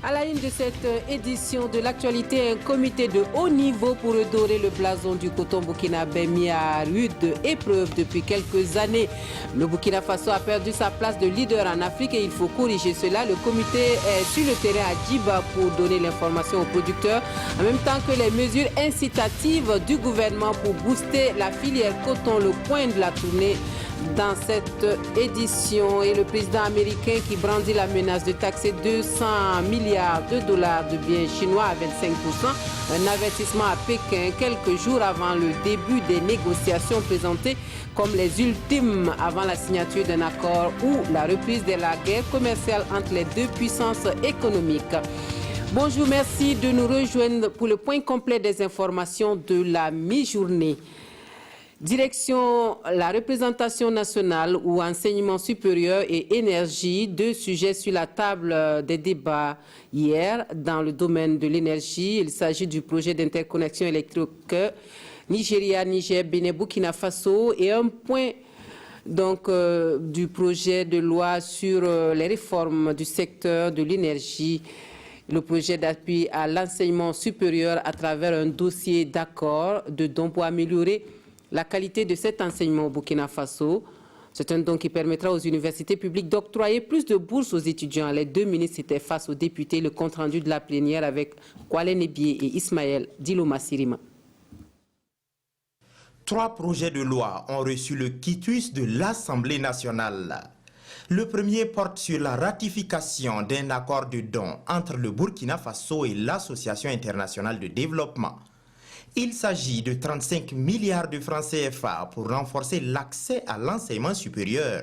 À la une de cette édition de l'actualité, un comité de haut niveau pour redorer le blason du coton burkinabé mis à rude épreuve depuis quelques années. Le Burkina Faso a perdu sa place de leader en Afrique et il faut corriger cela. Le comité est sur le terrain à Djiba pour donner l'information aux producteurs, en même temps que les mesures incitatives du gouvernement pour booster la filière coton. Le point de la tournée dans cette édition et le président américain qui brandit la menace de taxer 200 milliards de dollars de biens chinois à 25%, un avertissement à Pékin quelques jours avant le début des négociations présentées comme les ultimes avant la signature d'un accord ou la reprise de la guerre commerciale entre les deux puissances économiques. Bonjour, merci de nous rejoindre pour le point complet des informations de la mi-journée. Direction la représentation nationale ou enseignement supérieur et énergie, deux sujets sur la table des débats hier dans le domaine de l'énergie. Il s'agit du projet d'interconnexion électrique Nigeria, Niger, Bénin, Burkina Faso et un point donc du projet de loi sur les réformes du secteur de l'énergie. Le projet d'appui à l'enseignement supérieur à travers un dossier d'accord de dons pour améliorer la qualité de cet enseignement au Burkina Faso. C'est un don qui permettra aux universités publiques d'octroyer plus de bourses aux étudiants. Les deux ministres étaient face aux députés. Le compte-rendu de la plénière avec Kwale Nebié et Ismaël Diloma Sirima. 3 projets de loi ont reçu le quitus de l'Assemblée nationale. Le premier porte sur la ratification d'un accord de don entre le Burkina Faso et l'Association internationale de développement. Il s'agit de 35 milliards de francs CFA pour renforcer l'accès à l'enseignement supérieur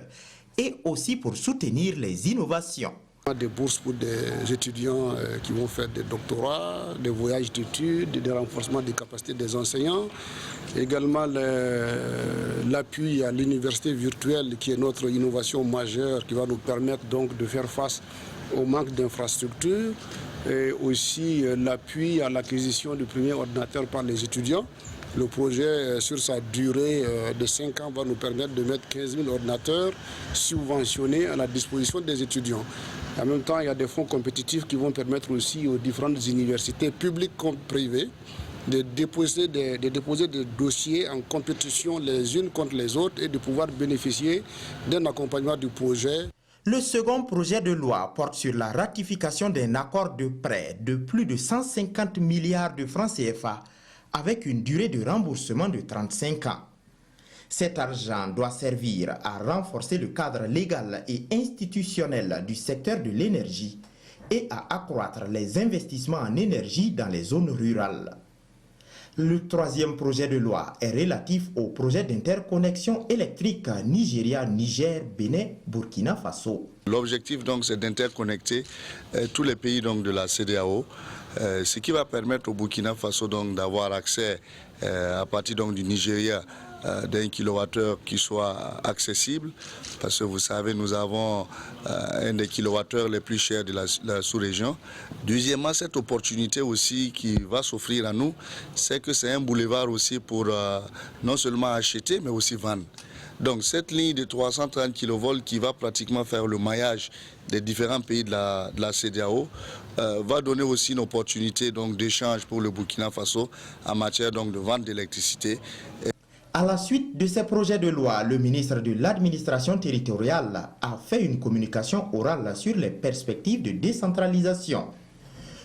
et aussi pour soutenir les innovations. Des bourses pour des étudiants qui vont faire des doctorats, des voyages d'études, des renforcements des capacités des enseignants. Également l'appui à l'université virtuelle qui est notre innovation majeure qui va nous permettre donc de faire face au manque d'infrastructures. Et aussi l'appui à l'acquisition du premier ordinateur par les étudiants. Le projet, sur sa durée de 5 ans, va nous permettre de mettre 15 000 ordinateurs subventionnés à la disposition des étudiants. En même temps, il y a des fonds compétitifs qui vont permettre aussi aux différentes universités publiques comme privées de déposer des dossiers en compétition les unes contre les autres et de pouvoir bénéficier d'un accompagnement du projet. Le second projet de loi porte sur la ratification d'un accord de prêt de plus de 150 milliards de francs CFA avec une durée de remboursement de 35 ans. Cet argent doit servir à renforcer le cadre légal et institutionnel du secteur de l'énergie et à accroître les investissements en énergie dans les zones rurales. Le troisième projet de loi est relatif au projet d'interconnexion électrique Nigeria, Niger, Bénin, Burkina Faso. L'objectif donc c'est d'interconnecter tous les pays donc de la CEDEAO, ce qui va permettre au Burkina Faso donc d'avoir accès à partir donc du Nigeria d'un kilowattheure qui soit accessible, parce que vous savez nous avons un des kilowattheures les plus chers de la sous-région. Deuxièmement, cette opportunité aussi qui va s'offrir à nous, c'est que c'est un boulevard aussi pour non seulement acheter mais aussi vendre. Donc cette ligne de 330 kV qui va pratiquement faire le maillage des différents pays de la CEDEAO va donner aussi une opportunité d'échange pour le Burkina Faso en matière donc de vente d'électricité. À la suite de ces projets de loi, le ministre de l'administration territoriale a fait une communication orale sur les perspectives de décentralisation.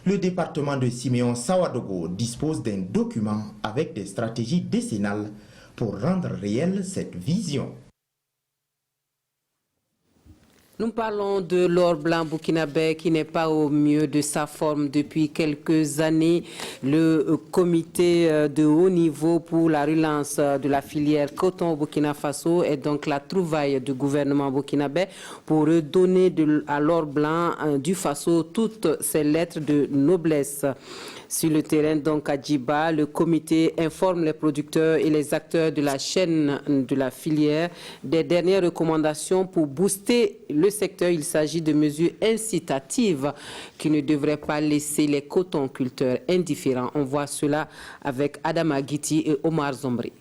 Le département de Siméon Sawadogo dispose d'un document avec des stratégies décennales pour rendre réelle cette vision. Nous parlons de l'or blanc burkinabé qui n'est pas au mieux de sa forme depuis quelques années. Le comité de haut niveau pour la relance de la filière coton au Burkina Faso est donc la trouvaille du gouvernement burkinabé pour redonner à l'or blanc du Faso toutes ses lettres de noblesse. Sur le terrain, donc à Djiba, le comité informe les producteurs et les acteurs de la chaîne de la filière des dernières recommandations pour booster le secteur. Il s'agit de mesures incitatives qui ne devraient pas laisser les cotonculteurs indifférents. On voit cela avec Adam Aguiti et Omar Zombri.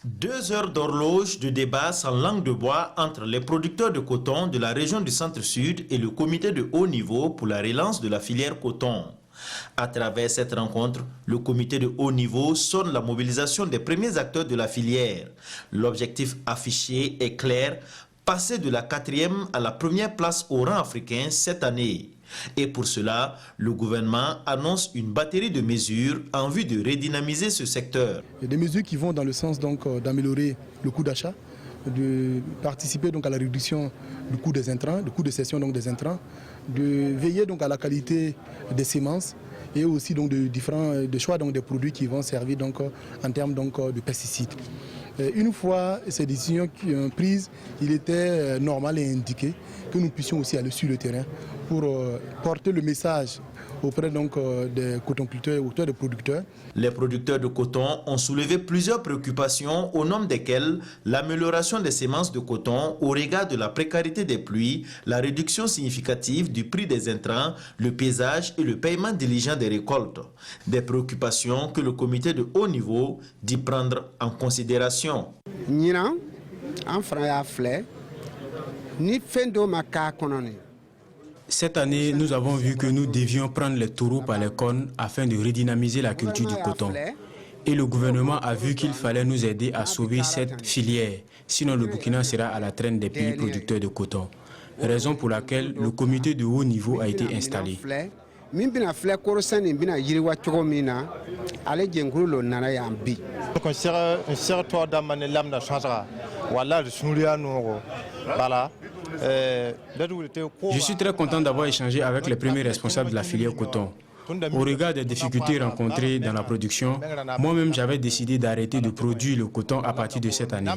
2 heures d'horloge de débat sans langue de bois entre les producteurs de coton de la région du Centre-Sud et le comité de haut niveau pour la relance de la filière coton. À travers cette rencontre, le comité de haut niveau sonne la mobilisation des premiers acteurs de la filière. L'objectif affiché est clair, passer de la 4e à la 1re place au rang africain cette année. Et pour cela, le gouvernement annonce une batterie de mesures en vue de redynamiser ce secteur. Des mesures qui vont dans le sens d'améliorer le coût d'achat, de participer à la réduction du coût des intrants, du coût de cession des intrants, de veiller à la qualité des semences et aussi des choix des produits qui vont servir en termes de pesticides. Une fois ces décisions prises, il était normal et indiqué que nous puissions aussi aller sur le terrain pour porter le message auprès des cotonculteurs et auprès des producteurs. Les producteurs de coton ont soulevé plusieurs préoccupations au nombre desquelles l'amélioration des semences de coton au regard de la précarité des pluies, la réduction significative du prix des intrants, le paysage et le paiement diligent des récoltes. Des préoccupations que le comité de haut niveau dit prendre en considération. Cette année, nous avons vu que nous devions prendre les taureaux par les cornes afin de redynamiser la culture du coton. Et le gouvernement a vu qu'il fallait nous aider à sauver cette filière, sinon le Burkina sera à la traîne des pays producteurs de coton. Raison pour laquelle le comité de haut niveau a été installé. Je suis très content d'avoir échangé avec les premiers responsables de la filière coton. Au regard des difficultés rencontrées dans la production, moi-même j'avais décidé d'arrêter de produire le coton à partir de cette année.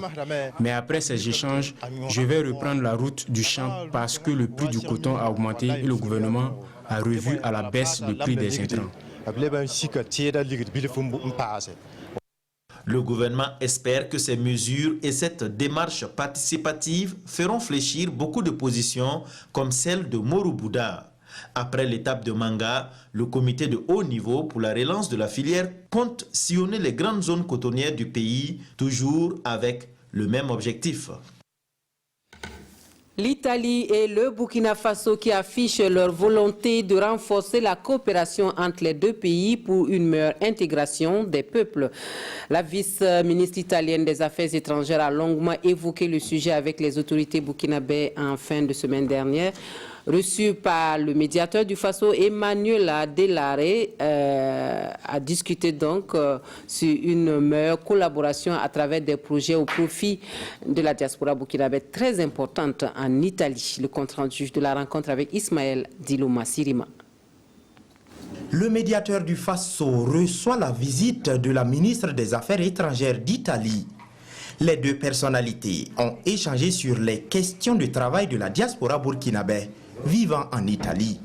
Mais après ces échanges, je vais reprendre la route du champ parce que le prix du coton a augmenté et le gouvernement a revu à la baisse le prix des intrants. Le gouvernement espère que ces mesures et cette démarche participative feront fléchir beaucoup de positions comme celle de Morubouda. Après l'étape de Manga, le comité de haut niveau pour la relance de la filière compte sillonner les grandes zones cotonnières du pays, toujours avec le même objectif. L'Italie et le Burkina Faso qui affichent leur volonté de renforcer la coopération entre les deux pays pour une meilleure intégration des peuples. La vice-ministre italienne des Affaires étrangères a longuement évoqué le sujet avec les autorités burkinabées en fin de semaine dernière. Reçu par le médiateur du Faso, Emmanuel Delare, a discuté donc sur une meilleure collaboration à travers des projets au profit de la diaspora burkinabé très importante en Italie. Le compte-rendu de la rencontre avec Ismaël Dilouma Sirima. Le médiateur du Faso reçoit la visite de la ministre des Affaires étrangères d'Italie. Les deux personnalités ont échangé sur les questions de travail de la diaspora burkinabé vivant en Italie.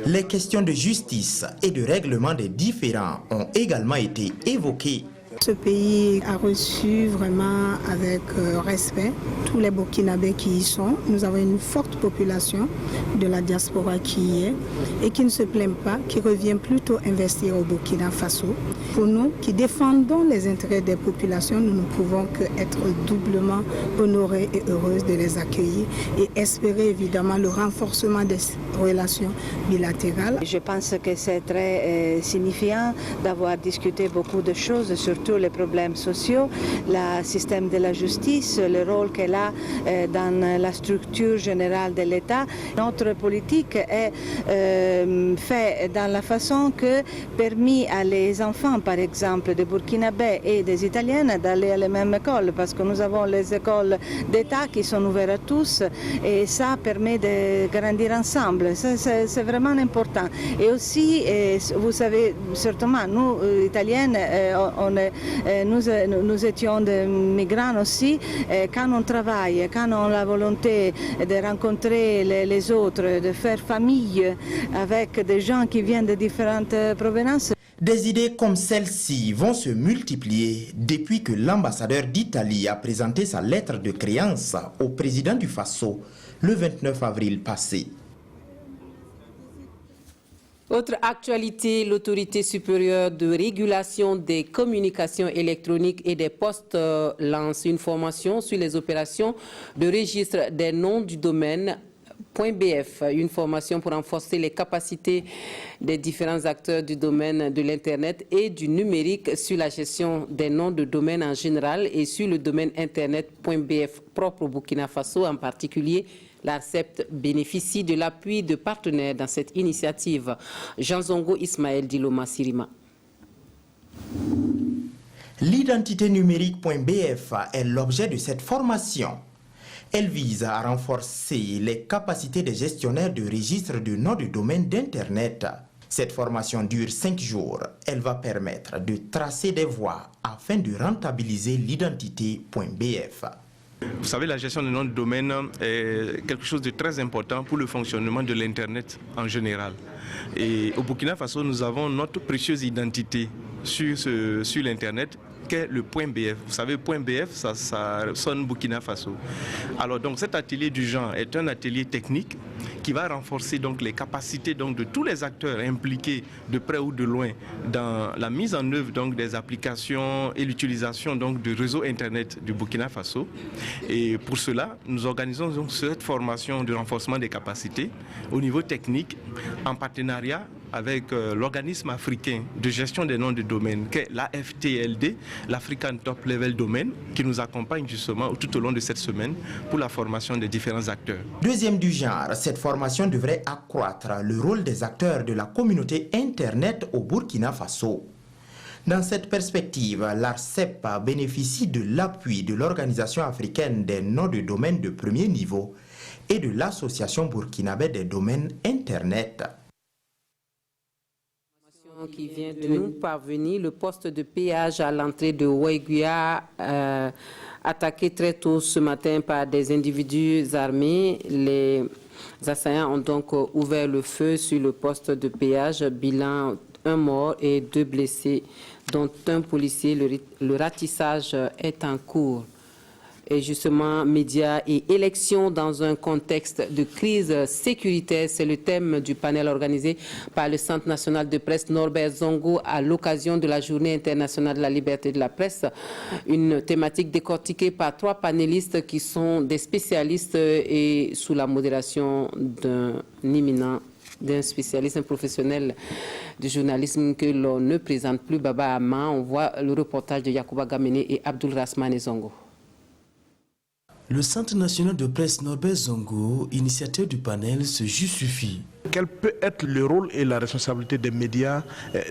Les questions de justice et de règlement des différends ont également été évoquées. Ce pays a reçu vraiment avec respect tous les Burkinabés qui y sont. Nous avons une forte population de la diaspora qui y est et qui ne se plaint pas, qui revient plutôt investir au Burkina Faso. Pour nous qui défendons les intérêts des populations, nous ne pouvons qu'être doublement honorés et heureuses de les accueillir et espérer évidemment le renforcement des relations bilatérales. Je pense que c'est très signifiant d'avoir discuté beaucoup de choses, surtout les problèmes sociaux, le système de la justice, le rôle qu'elle a dans la structure générale de l'État. Notre politique est faite dans la façon que permet à les enfants, par exemple, des Burkinabés et des Italiennes d'aller à la même école, parce que nous avons les écoles d'État qui sont ouvertes à tous et ça permet de grandir ensemble. C'est vraiment important. Et aussi, vous savez, certainement, nous, Italiennes, nous étions des migrants aussi. Quand on travaille, quand on a la volonté de rencontrer les autres, de faire famille avec des gens qui viennent de différentes provenances. Des idées comme celle-ci vont se multiplier depuis que l'ambassadeur d'Italie a présenté sa lettre de créance au président du Faso le 29 avril passé. Autre actualité, l'autorité supérieure de régulation des communications électroniques et des postes lance une formation sur les opérations de registre des noms du domaine .bf, une formation pour renforcer les capacités des différents acteurs du domaine de l'Internet et du numérique sur la gestion des noms de domaine en général et sur le domaine Internet.bf propre au Burkina Faso en particulier. L'ARCEP bénéficie de l'appui de partenaires dans cette initiative. Jean Zongo Ismaël Diloma Sirima. L'identité numérique.bf est l'objet de cette formation. Elle vise à renforcer les capacités des gestionnaires de registres de noms de domaine d'Internet. Cette formation dure 5 jours. Elle va permettre de tracer des voies afin de rentabiliser l'identité.bf. Vous savez, la gestion de noms de domaine est quelque chose de très important pour le fonctionnement de l'Internet en général. Et au Burkina Faso, nous avons notre précieuse identité sur l'Internet, qu'est le .bf. Vous savez, .bf, ça sonne Burkina Faso. Alors donc cet atelier du genre est un atelier technique qui va renforcer donc les capacités donc de tous les acteurs impliqués de près ou de loin dans la mise en œuvre donc des applications et l'utilisation donc du réseau Internet du Burkina Faso. Et pour cela, nous organisons donc cette formation de renforcement des capacités au niveau technique en partenariat avec l'organisme africain de gestion des noms de domaine, qui est l'AFTLD, l'African Top Level Domain, qui nous accompagne justement tout au long de cette semaine pour la formation des différents acteurs. Deuxième du genre, cette formation devrait accroître le rôle des acteurs de la communauté Internet au Burkina Faso. Dans cette perspective, l'ARCEP bénéficie de l'appui de l'Organisation africaine des noms de domaine de premier niveau et de l'Association burkinabé des domaines Internet. Qui vient de nous parvenir, le poste de péage à l'entrée de Ouéguia attaqué très tôt ce matin par des individus armés. Les assaillants ont donc ouvert le feu sur le poste de péage. Bilan, 1 mort et 2 blessés, dont un policier. Le ratissage est en cours. Et justement, médias et élections dans un contexte de crise sécuritaire, c'est le thème du panel organisé par le Centre national de presse Norbert Zongo à l'occasion de la Journée internationale de la liberté de la presse. Une thématique décortiquée par 3 panélistes qui sont des spécialistes et sous la modération d'un spécialiste, un professionnel du journalisme que l'on ne présente plus, Baba Ama. On voit le reportage de Yacouba Gamene et Abdul Rasmane Zongo. Le Centre national de presse Norbert Zongo, initiateur du panel, se justifie. Quel peut être le rôle et la responsabilité des médias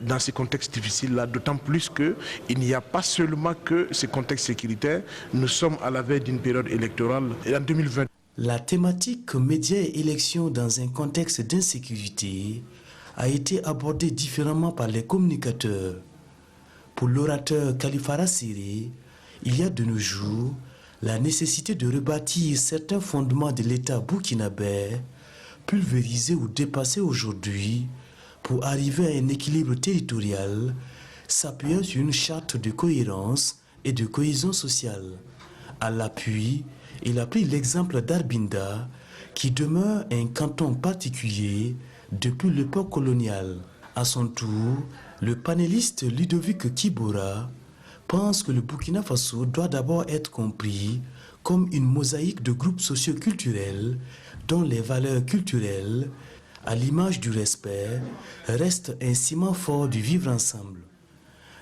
dans ces contextes difficiles-là, d'autant plus qu'il n'y a pas seulement que ces contextes sécuritaires. Nous sommes à la veille d'une période électorale et en 2020. La thématique médias et élections dans un contexte d'insécurité a été abordée différemment par les communicateurs. Pour l'orateur Kalifara Siré, il y a de nos jours la nécessité de rebâtir certains fondements de l'État burkinabé, pulvérisés ou dépassés aujourd'hui, pour arriver à un équilibre territorial s'appuyant sur une charte de cohérence et de cohésion sociale. À l'appui, il a pris l'exemple d'Arbinda, qui demeure un canton particulier depuis l'époque coloniale. À son tour, le panéliste Ludovic Kibora pense que le Burkina Faso doit d'abord être compris comme une mosaïque de groupes socio-culturels dont les valeurs culturelles, à l'image du respect, restent un ciment fort du vivre ensemble.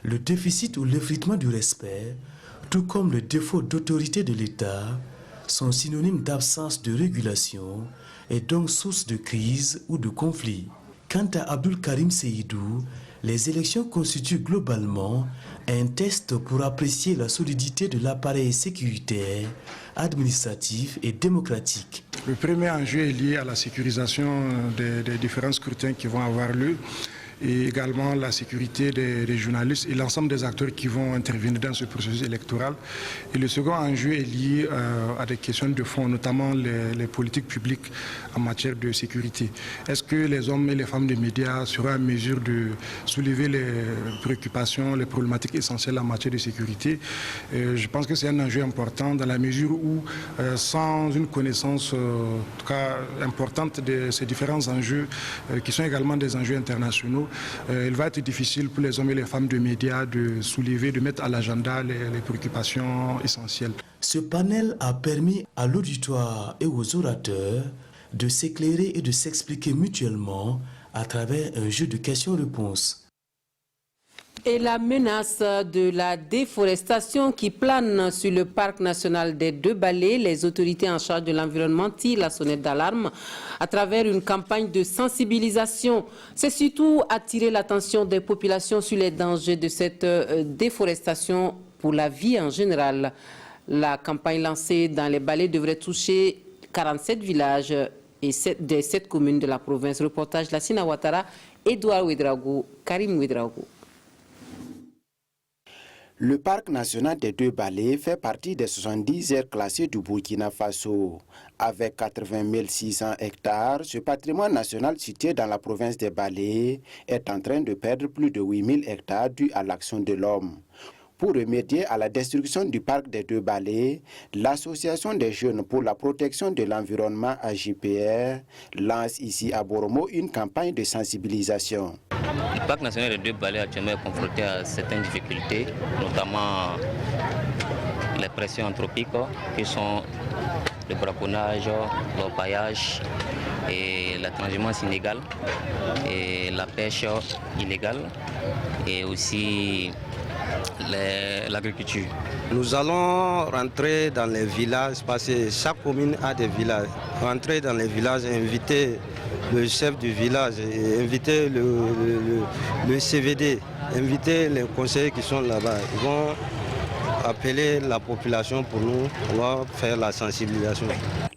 Le déficit ou l'effritement du respect, tout comme le défaut d'autorité de l'État, sont synonymes d'absence de régulation et donc source de crise ou de conflit. Quant à Abdul Karim Seydou, les élections constituent globalement un test pour apprécier la solidité de l'appareil sécuritaire, administratif et démocratique. Le premier enjeu est lié à la sécurisation des différents scrutins qui vont avoir lieu. et également la sécurité des journalistes et l'ensemble des acteurs qui vont intervenir dans ce processus électoral. Et le second enjeu est lié à des questions de fond, notamment les politiques publiques en matière de sécurité. Est-ce que les hommes et les femmes des médias seront en mesure de soulever les préoccupations, les problématiques essentielles en matière de sécurité? Je pense que c'est un enjeu important dans la mesure où, sans une connaissance en tout cas importante de ces différents enjeux, qui sont également des enjeux internationaux, il va être difficile pour les hommes et les femmes de médias de soulever, de mettre à l'agenda les préoccupations essentielles. Ce panel a permis à l'auditoire et aux orateurs de s'éclairer et de s'expliquer mutuellement à travers un jeu de questions-réponses. Et la menace de la déforestation qui plane sur le parc national des Deux-Balais, les autorités en charge de l'environnement tirent la sonnette d'alarme à travers une campagne de sensibilisation. C'est surtout attirer l'attention des populations sur les dangers de cette déforestation pour la vie en général. La campagne lancée dans les Balais devrait toucher 47 villages et des 7 communes de la province. Reportage Lassina Ouattara, Edouard Ouedraogo, Karim Ouedraogo. Le parc national des Deux-Balais fait partie des 70 aires classées du Burkina Faso. Avec 80 600 hectares, ce patrimoine national situé dans la province des Balais est en train de perdre plus de 8 000 hectares dû à l'action de l'homme. Pour remédier à la destruction du parc des Deux-Balais, l'Association des jeunes pour la protection de l'environnement AJPR lance ici à Boromo une campagne de sensibilisation. Le parc national des Deux-Balais actuellement est confronté à certaines difficultés, notamment les pressions anthropiques qui sont le braconnage, l'orpaillage et la transhumance illégale et la pêche illégale et aussi l'agriculture. Nous allons rentrer dans les villages parce que chaque commune a des villages. Rentrer dans les villages, inviter le chef du village, inviter le CVD, inviter les conseillers qui sont là-bas. Ils vont appeler la population pour nous, on va faire la sensibilisation.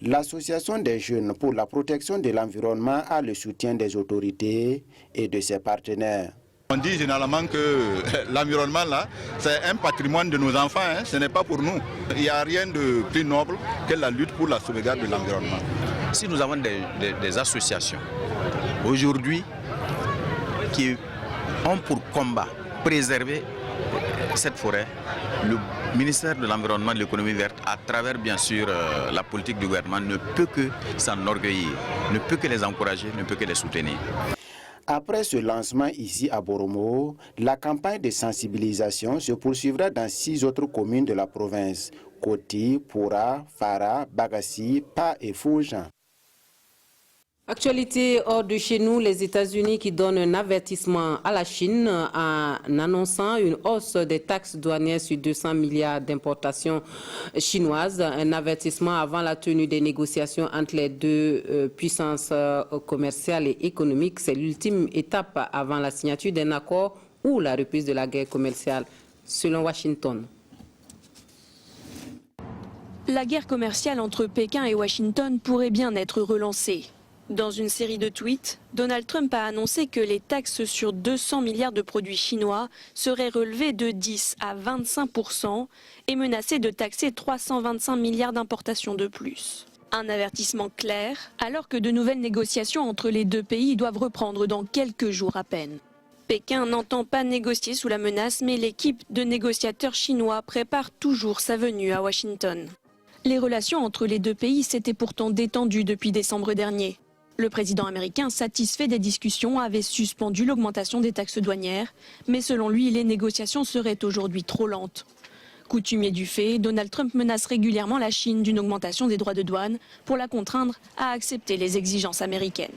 L'Association des jeunes pour la protection de l'environnement a le soutien des autorités et de ses partenaires. On dit généralement que l'environnement là, c'est un patrimoine de nos enfants, hein, ce n'est pas pour nous. Il n'y a rien de plus noble que la lutte pour la sauvegarde de l'environnement. Si nous avons des associations aujourd'hui qui ont pour combat préserver cette forêt, le ministère de l'Environnement et de l'économie verte, à travers bien sûr la politique du gouvernement, ne peut que s'enorgueillir, ne peut que les encourager, ne peut que les soutenir. Après ce lancement ici à Boromo, la campagne de sensibilisation se poursuivra dans 6 autres communes de la province: Koti, Poura, Fara, Bagassi, Pa et Foujan. Actualité hors de chez nous, les États-Unis qui donnent un avertissement à la Chine en annonçant une hausse des taxes douanières sur 200 milliards d'importations chinoises. Un avertissement avant la tenue des négociations entre les deux puissances commerciales et économiques. C'est l'ultime étape avant la signature d'un accord ou la reprise de la guerre commerciale, selon Washington. La guerre commerciale entre Pékin et Washington pourrait bien être relancée. Dans une série de tweets, Donald Trump a annoncé que les taxes sur 200 milliards de produits chinois seraient relevées de 10 à 25% et menacé de taxer 325 milliards d'importations de plus. Un avertissement clair, alors que de nouvelles négociations entre les deux pays doivent reprendre dans quelques jours à peine. Pékin n'entend pas négocier sous la menace, mais l'équipe de négociateurs chinois prépare toujours sa venue à Washington. Les relations entre les deux pays s'étaient pourtant détendues depuis décembre dernier. Le président américain, satisfait des discussions, avait suspendu l'augmentation des taxes douanières, mais selon lui, les négociations seraient aujourd'hui trop lentes. Coutumier du fait, Donald Trump menace régulièrement la Chine d'une augmentation des droits de douane pour la contraindre à accepter les exigences américaines.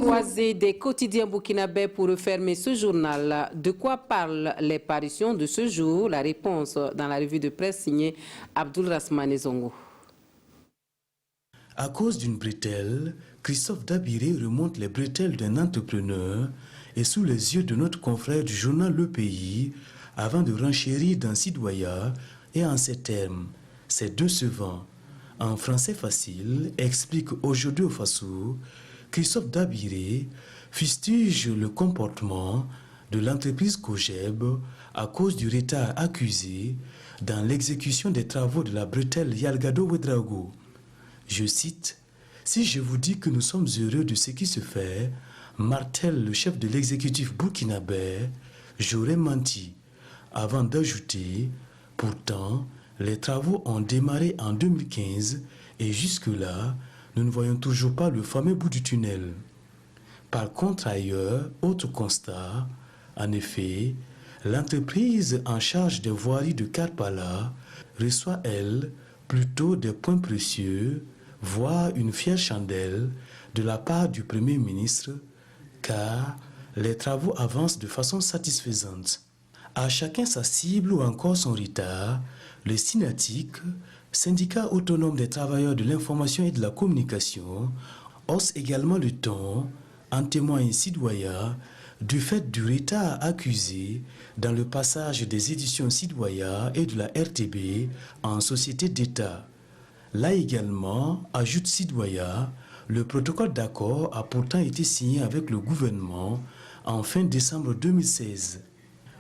Croisée des quotidiens burkinabés pour refermer ce journal. De quoi parlent les parutions de ce jour? La réponse dans la revue de presse signée Abdul Rasman Zongo. À cause d'une bretelle, Christophe Dabiré remonte les bretelles d'un entrepreneur et sous les yeux de notre confrère du journal Le Pays, avant de renchérir dans Sidoya et en ces termes. C'est décevant. En français facile, explique aujourd'hui au Faso Christophe Dabiré, fustige le comportement de l'entreprise Cogeb à cause du retard accusé dans l'exécution des travaux de la bretelle Yalgado-Ouedraogo. Je cite, « Si je vous dis que nous sommes heureux de ce qui se fait, martèle le chef de l'exécutif burkinabé, j'aurais menti. » Avant d'ajouter, « Pourtant, les travaux ont démarré en 2015 et jusque-là, nous ne voyons toujours pas le fameux bout du tunnel. » Par contre, ailleurs, autre constat, en effet, l'entreprise en charge des voiries de Karpala reçoit, elle, plutôt des points précieux, voire une fière chandelle de la part du Premier ministre, car les travaux avancent de façon satisfaisante. À chacun sa cible ou encore son retard, le SYNATIC, syndicat autonome des travailleurs de l'information et de la communication, hausse également le ton, en témoigne Sidwaya, du fait du retard accusé dans le passage des éditions Sidwaya et de la RTB en société d'État. Là également, ajoute Sidwaya, le protocole d'accord a pourtant été signé avec le gouvernement en fin décembre 2016.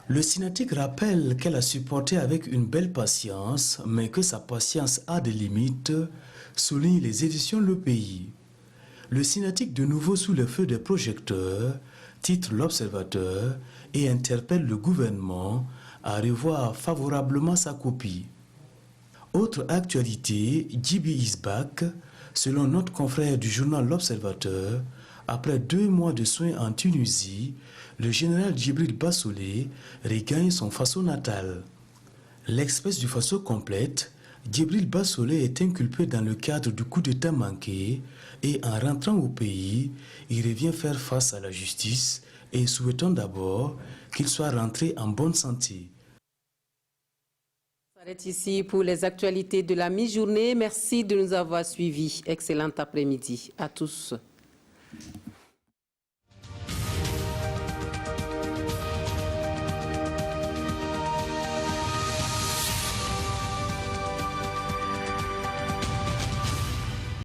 Le SYNATIC rappelle qu'elle a supporté avec une belle patience, mais que sa patience a des limites, souligne les éditions Le Pays. Le SYNATIC, de nouveau sous le feu des projecteurs, titre l'Observateur et interpelle le gouvernement à revoir favorablement sa copie. Autre actualité, Djiby is back. Selon notre confrère du journal L'Observateur, après 2 mois de soins en Tunisie, le général Djibril Bassolé regagne son Faso natal. L'Express du Faso complète, Djibril Bassolé est inculpé dans le cadre du coup d'État manqué et en rentrant au pays, il revient faire face à la justice et souhaitons d'abord qu'il soit rentré en bonne santé. On s'arrête ici pour les actualités de la mi-journée. Merci de nous avoir suivis. Excellent après-midi à tous.